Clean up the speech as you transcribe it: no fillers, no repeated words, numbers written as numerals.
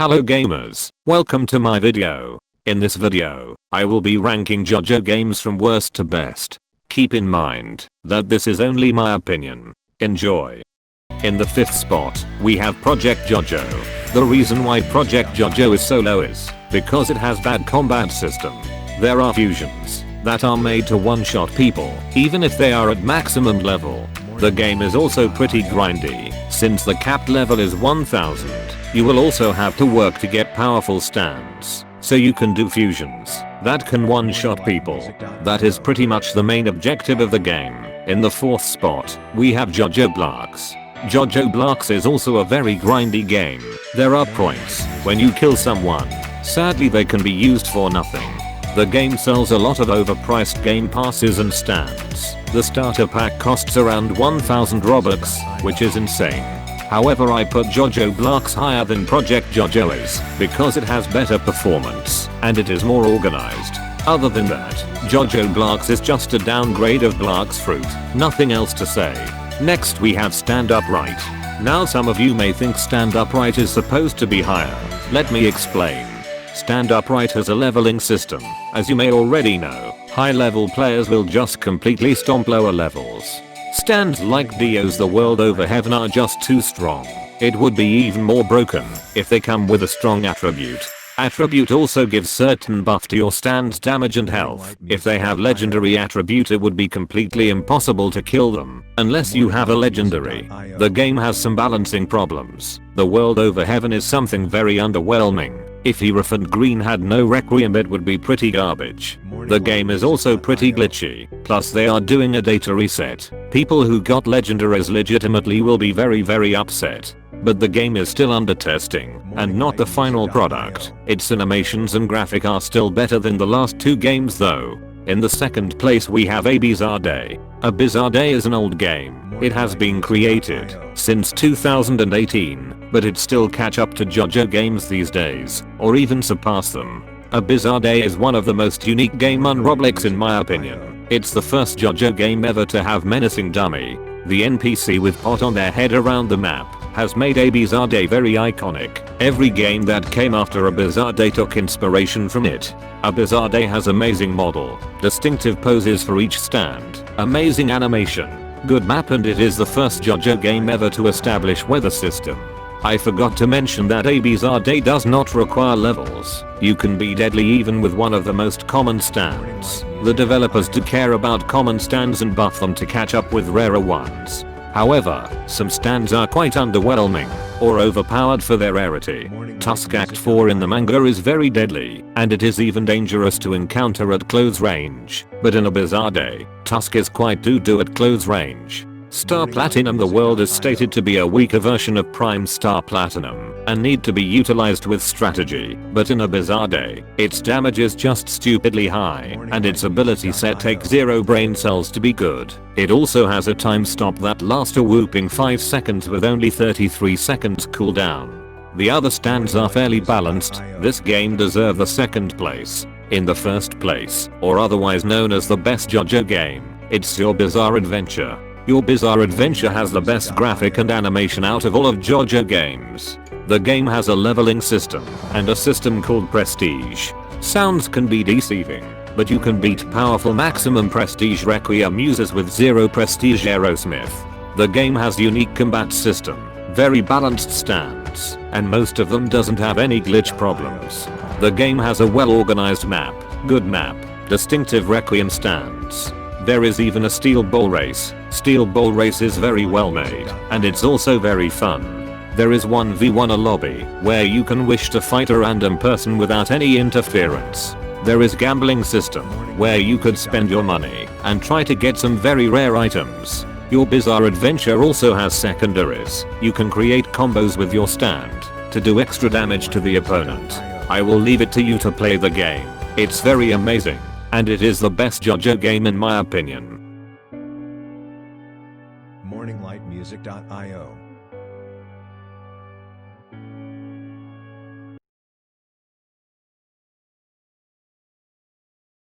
Hello gamers, welcome to my video. In this video, I will be ranking JoJo games from worst to best. Keep in mind that this is only my opinion. Enjoy. In the 5th spot, we have Project JoJo. The reason why Project JoJo is so low is because it has bad combat system. There are fusions that are made to one-shot people, even if they are at maximum level. The game is also pretty grindy, since the capped level is 1000. You will also have to work to get powerful stands, so you can do fusions that can one-shot people. That is pretty much the main objective of the game. In the 4th spot, we have JoJo Blocks. JoJo Blocks is also a very grindy game. There are points when you kill someone. Sadly, they can be used for nothing. The game sells a lot of overpriced game passes and stands. The starter pack costs around 1000 Robux, which is insane. However, I put JoJo Blocks higher than Project JoJo is because it has better performance and it is more organized. Other than that, JoJo Blocks is just a downgrade of Blocks Fruit. Nothing else to say. Next we have Stand Upright. Now some of you may think Stand Upright is supposed to be higher. Let me explain. Stand Upright has a leveling system. As you may already know, high level players will just completely stomp lower levels. Stands like Dio's The World Over Heaven are just too strong. It would be even more broken if they come with a strong attribute. Attribute also gives certain buff to your stand's damage and health. If they have legendary attribute, it would be completely impossible to kill them unless you have a legendary. The game has some balancing problems. The World Over Heaven is something very underwhelming. If Hierophant Green had no Requiem, it would be pretty garbage. The game is also pretty glitchy, plus they are doing a data reset. People who got legendaries legitimately will be very upset. But the game is still under testing and not the final product. Its animations and graphic are still better than the last 2 games though. In the 2nd place we have A Bizarre Day. A Bizarre Day is an old game. It has been created since 2018, but it still catch up to JoJo games these days, or even surpass them. A Bizarre Day is one of the most unique game on Roblox in my opinion. It's the first JoJo game ever to have menacing dummy. The NPC with pot on their head around the map has made A Bizarre Day very iconic. Every game that came after A Bizarre Day took inspiration from it. A Bizarre Day has amazing model, distinctive poses for each stand, amazing animation, good map, and it is the first JoJo game ever to establish weather system. I forgot to mention that A Bizarre Day does not require levels. You can be deadly even with one of the most common stands. The developers do care about common stands and buff them to catch up with rarer ones. However, some stands are quite underwhelming or overpowered for their rarity. Tusk Act 4 in the manga is very deadly, and it is even dangerous to encounter at close range. But in A Bizarre Day, Tusk is quite doo-doo at close range. Star Platinum The world is stated to be a weaker version of Prime Star Platinum and need to be utilized with strategy, but in A Bizarre Day, its damage is just stupidly high and its ability set takes 0 brain cells to be good. It also has a time stop that lasts a whooping 5 seconds with only 33 seconds cooldown. The other stands are fairly balanced. This game deserves the 2nd place. In the 1st place, or otherwise known as the best JoJo game, it's Your Bizarre Adventure. Your Bizarre Adventure has the best graphic and animation out of all of JoJo games. The game has a leveling system and a system called Prestige. Sounds can be deceiving, but you can beat powerful maximum prestige Requiem users with 0 prestige Aerosmith. The game has unique combat system, very balanced stands, and most of them doesn't have any glitch problems. The game has a well organized map, good map, distinctive Requiem stands. There is even a Steel Ball Race. Steel Ball Race is very well made, and it's also very fun. There is 1v1 a lobby, where you can wish to fight a random person without any interference. There is gambling system, where you could spend your money and try to get some very rare items. Your Bizarre Adventure also has secondaries. You can create combos with your stand to do extra damage to the opponent. I will leave it to you to play the game. It's very amazing, and it is the best JoJo game in my opinion. morninglightmusic.io